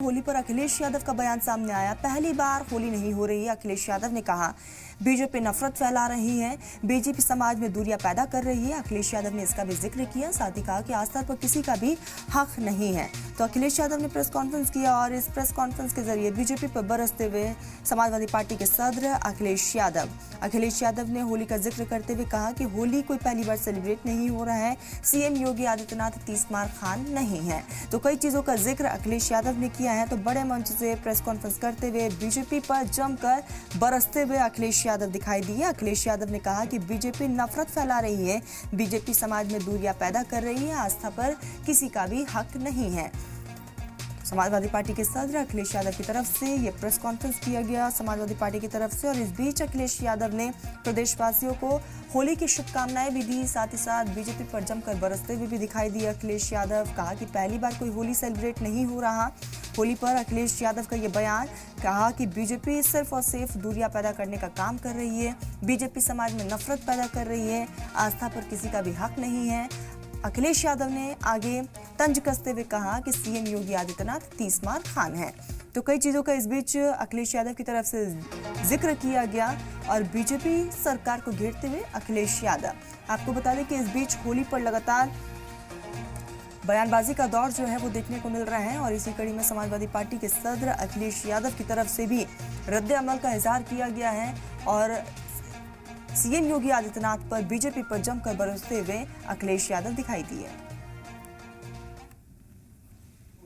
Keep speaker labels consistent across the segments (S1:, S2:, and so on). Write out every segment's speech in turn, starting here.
S1: होली पर अखिलेश यादव का बयान सामने आया। पहली बार होली नहीं हो रही है। अखिलेश यादव ने कहा बीजेपी नफरत फैला रही है, बीजेपी समाज में दूरियां पैदा कर रही है। अखिलेश यादव ने इसका भी जिक्र किया, साथ ही कहा कि आस्था पर किसी का भी हक नहीं है। तो अखिलेश यादव ने प्रेस कॉन्फ्रेंस किया और इस प्रेस कॉन्फ्रेंस के जरिए बीजेपी पर बरसते हुए समाजवादी पार्टी के सदर अखिलेश यादव ने होली का जिक्र करते हुए कहा कि होली कोई पहली बार सेलिब्रेट नहीं हो रहा है। सीएम योगी आदित्यनाथ 30 मार खान नहीं है। तो कई चीजों का जिक्र अखिलेश यादव ने किया है। तो बड़े मंच से प्रेस कॉन्फ्रेंस करते हुए बीजेपी पर जमकर बरसते हुए अखिलेश यादव दिखाई दिए। अखिलेश यादव ने कहा कि बीजेपी नफरत फैला रही है, बीजेपी समाज में दूरियां पैदा कर रही है, आस्था पर किसी का भी हक नहीं है। समाजवादी पार्टी के सदर अखिलेश यादव की तरफ से यह प्रेस कॉन्फ्रेंस किया गया समाजवादी पार्टी की तरफ से। और इस बीच अखिलेश यादव ने प्रदेशवासियों को होली की शुभकामनाएं भी दी, साथ ही साथ बीजेपी पर जमकर बरसते हुए भी दिखाई दिए। अखिलेश यादव कहा कि पहली बार कोई होली सेलिब्रेट नहीं हो रहा। होली पर अखिलेश यादव का यह बयान, कहा कि बीजेपी सिर्फ और सिर्फ दूरियां पैदा करने का काम कर रही है, बीजेपी समाज में नफरत पैदा कर रही है, आस्था पर किसी का भी हक नहीं है। अखिलेश यादव ने आगे तंज कसते हुए कहा कि सीएम योगी आदित्यनाथ 30 मार खान है। तो कई चीजों का इस बीच अखिलेश यादव की तरफ से जिक्र किया गया और बीजेपी सरकार को घेरते हुए अखिलेश यादव। आपको बता दें कि इस बीच होली पर लगातार बयानबाजी का दौर जो है वो देखने को मिल रहा है और इसी कड़ी में समाजवादी पार्टी के सदर अखिलेश यादव की तरफ से भी रद्द अमल का इजहार किया गया है और सीएम योगी आदित्यनाथ पर बीजेपी पर जमकर बरसते हुए अखिलेश यादव दिखाई दिए।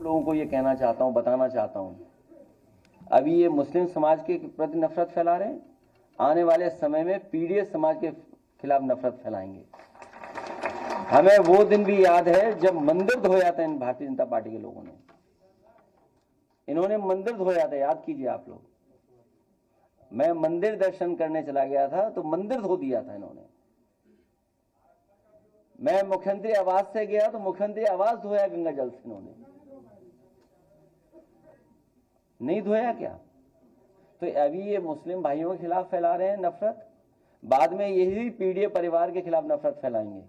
S2: लोगों को ये कहना चाहता हूं, बताना चाहता हूं, अभी ये मुस्लिम समाज के प्रति नफरत फैला रहे हैं, आने वाले समय में पीडीएस समाज के खिलाफ नफरत फैलाएंगे। हमें वो दिन भी याद है जब मंदिर धोया था इन भारतीय जनता पार्टी के लोगों ने। इन्होंने मंदिर धोया था, याद कीजिए आप लोग। मैं मंदिर दर्शन करने चला गया था तो मंदिर धो दिया था इन्होंने। मैं मुख्यमंत्री आवास से गया तो मुख्यमंत्री आवास धोया गंगा जल से इन्होंने। नहीं धोया क्या? तो अभी ये मुस्लिम भाइयों के खिलाफ फैला रहे हैं नफरत, बाद में यही पीडीए परिवार के खिलाफ नफरत फैलाएंगे।